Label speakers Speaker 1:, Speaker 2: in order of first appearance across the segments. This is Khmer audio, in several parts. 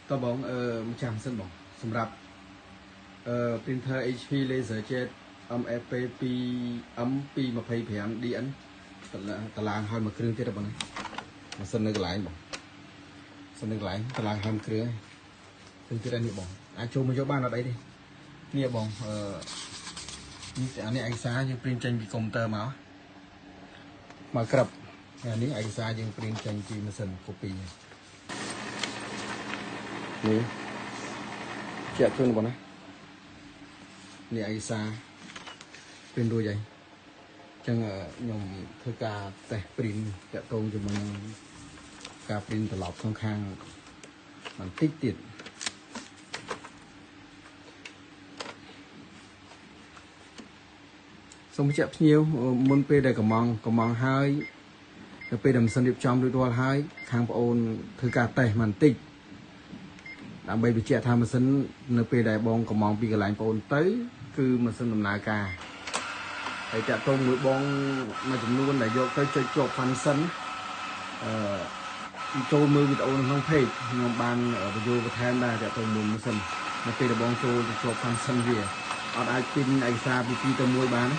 Speaker 1: តបងចាំសិនបងសម្រាប់printer HP LaserJet MFP 2M225 DN តឡាងហើយមួយគ្រឿងទៀតបងម៉ាស៊ីននៅកន្លែងបងសិននៅកន្លែងតឡាងហើយមួយគ្រឿងទៀតនេះបងអាចចូលមកយកបានអត់អីទេនេះបងនេះអានេះឯកសារយើងព្រីនចេញពីកុំព្យូទ័រមកក្របអានេះឯកសារយើងព្រីនចេញពីម៉ាស៊ីន copy នេះជាក់ជូនបងណានេះឯកសារព្រីនរួចហើយអញ្ចឹងខ្ញុំធ្វើការតេស្តព្រីនតាក់ទងជាមួយនឹងការព្រីនត្រឡប់ខាងបន្តិចទៀតសូមបញ្ជាក់ភ្ញៀវមុនពេលដែលកំងហើយទៅពេលដែលម៉ាស៊ីនរៀបចំរួចរាល់ហើយខាងបងអូនធ្វើការតេស្តបន្តិចដើម្បីបញ្ជាក់ថាម៉ាស៊ីននៅពេលដែលបងកំងពីកន្លែងបងអូនទៅគឺម៉ាស៊ីនដំណើរការហើយតាក់ទងមួយបងមួយចំនួនដែលយកទៅចុចជាប់ function ចូលមើលវីដេអូក្នុង page ខ្ញុំបានបញ្យល់បន្ថែមដែរតាក់ទងមួយម៉ាស៊ីននៅពេលដែលបងចូលទៅជាប់ function វាអត់អាចពីឯកសារពី2ទៅ1បាន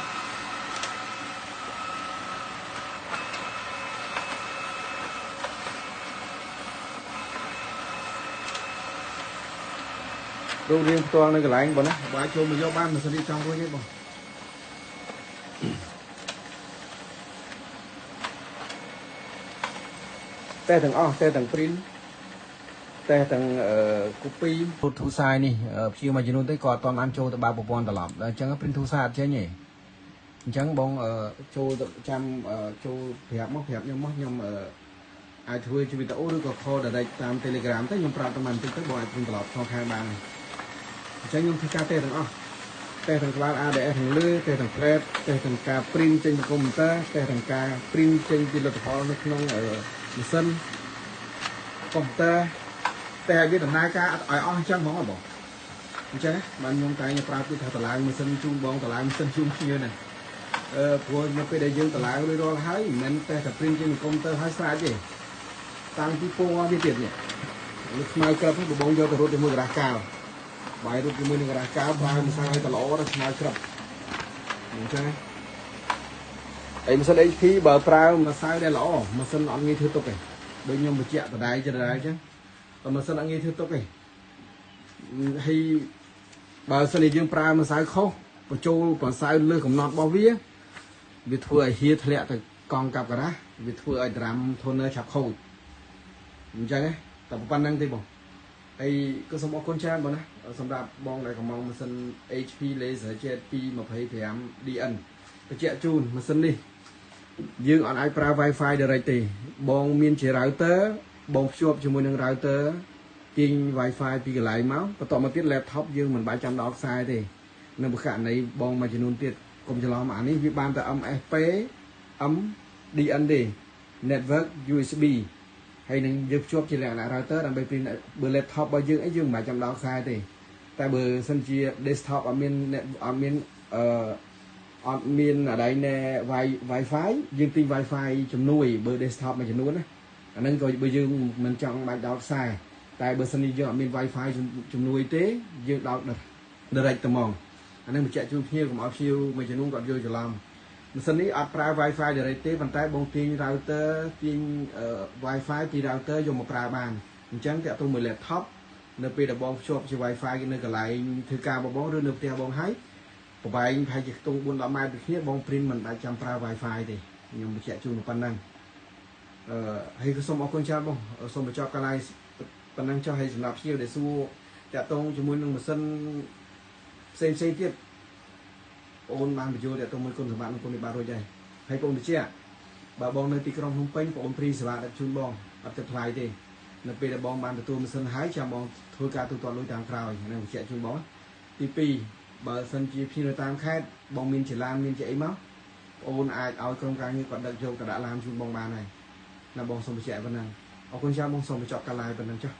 Speaker 1: រូបរាងផ្ទាល់នៅកន្លែងបងណាបើចូលមកយកបានម៉ាស៊ីននេះចង់រួចទេបងតែទាំងអស់តែទាំង print តែទាំងcopy ទូរស័ព្ទនេះព្យាមួយចំនួនទៅក៏អត់ទាន់បានចូលទៅបើប្រព័ន្ធត្រឡប់ដល់អញ្ចឹង print ទូរស័ព្ទអត់ចេញទេអញ្ចឹងបងចូលចាំចូលប្រាប់មកខ្ញុំមកខ្ញុំអាចធ្វើជាវីដេអូឬក៏ call direct តាម Telegram ទៅខ្ញុំប្រាប់តែបន្តិចទៅបងអាច print ត្រឡប់ខាងបានអញ្ចឹងខ្ញុំធ្វើការតេទាំងអស់តេទាំងក្បាល ADS ខាងលើតេទាំង plate តេទាំងការ print ចេញពីកុំព្យូទ័រតេទាំងការ print ចេញពីលទ្ធផលនៅក្នុងម៉ាស៊ីនកុំព្យូទ័រតែវាដំណើរការឲ្យអស់អញ្ចឹងហ្មងបងអញ្ចឹងបានខ្ញុំតែប្រើពីថាតម្លើងម៉ាស៊ីនជូនបងតម្លើងម៉ាស៊ីនជូនភ្ញៀវណាព្រោះនៅពេលដែលយើងតម្លើងរួចរាល់ហើយមិនមែនតែ print ចេញពីកុំព្យូទ័រហើយស្រេចទេតាំងពីពណ៌វាទៀតនេះស្មៅក្របនេះបងយកទៅរត់ជាមួយក្រាស់កាលបាយរត់ជាមួយនឹងក្រាស់កាលប្រើម្សៅឲ្យតល្អដល់ស្មៅក្របអញ្ចឹងអីម៉ាស៊ីន HP បើប្រើម្សៅដែលល្អម៉ាស៊ីនអត់ងាយធ្វើទុកទេដូចខ្ញុំបញ្ជាក់ដដែលចឹងអញ្ចឹងតែម៉ាស៊ីនអត់ងាយធ្វើទុកទេហើយបើសិនជាយើងប្រើម្សៅខុសបញ្ចូលម្សៅលើកំណត់របស់វាធ្វើឲ្យហៀធ្លាក់ទៅកង់កាប់ការ៉ាវាធ្វើឲ្យដ្រាំ toner ឆាប់ខូចអញ្ចឹងតែប៉ុណ្្នឹងទេបងហើយក៏សូមអរគុណច្រើនបងណាសម្រាប់បងដែលកំងម៉ាស៊ីន HP LaserJet 225 DN បញ្ជាក់ជូនម៉ាស៊ីននេះយើងអត់អាចប្រើ Wi-Fi direct ទេបងមានជា router បងភ្ជាប់ជាមួយនឹង router ទាញ Wi-Fi ពីកន្លែងមកបន្ទាប់មកទៀត laptop យើងមិនបាច់ចាំដល់ខ្សែទេនៅករណីបងមួយចំនួនទៀតកុំច្រឡំអានេះវាបានតែ MFP MDN ទេ network USB ហើយនឹងយើងភ្ជាប់ជាលក្ខណៈ router ដើម្បីព្រីនបើ laptop របស់យើងអីយើងមិនបាច់ចាំដល់ខ្សែទេតែបើសិនជា desktop អត់មានអដៃណែ Wi-Fi យើងទិញ Wi-Fi ជំនួយបើ desktop មួយចំនួនណាអាហ្នឹងក៏បើយើងមិនចង់បាច់ដល់ខ្សែតែបើសិនជាយើងអត់មាន Wi-Fi ជំនួយទេយើងដល់ direct តែហ្មងអាហ្នឹងបញ្ជាក់ជូនភ្ញៀវកុំឲ្យភ្ញៀវមួយចំនួនគាត់យល់ច្រឡំម៉ាស៊ីននេះអត់ប្រើ Wi-Fi direct ទេប៉ុន្តែបងទាញ router ទាញ Wi-Fi ពី router យកមកប្រើបានអញ្ចឹងតាក់ទងមួយ laptop នៅពេលដែលបងភ្ជាប់ជា Wi-Fi នៅកន្លែងធ្វើការរបស់បងឬនៅផ្ទះបងហើយប្រហែលជាខ្ទង់ 4-10 ម៉ែត្រពីគ្នាបង print មិនបាច់ចាំប្រើ Wi-Fi ទេខ្ញុំបញ្ជាក់ជូនប៉ុណ្ណឹងហើយក៏សូមអរគុណច្រើនបងសូមបញ្ចប់ការ live ប៉ុណ្ណឹងចុះហើយសម្រាប់ភ្ញៀវដែលសួរតាក់ទងជាមួយនឹងម៉ាស៊ីនផ្សេងទៀតអូនបានបញ្យល់តាក់ទងមួយគុណសម្បត្តិនិងគុណវិបត្តិរួចហើយបងបញ្ជាក់បើបងនៅទីក្រុងភ្នំពេញបងព្រីសេវាដឹកជូនបងអត់គិតថ្លៃទេនៅពេលដែលបងបានទទួលម៉ាស៊ីនហើយចាំបងធ្វើការទូទាត់លុយតាមក្រោយនឹងបញ្ជាក់ជូនបងទី2បើសិនជាភ្ញៀវនៅតាមខេត្តបងមានចលានមានជាអីមកអូនអាចឲ្យក្រុមការងារគាត់ដឹកយកទៅដាក់ឡានជូនបងបានហើយណាបងសូមបញ្ជាក់ប៉ុណ្ណឹងអរគុណច្រើនបងសូមបញ្ចប់ការ live ប៉ុណ្ណឹងចុះ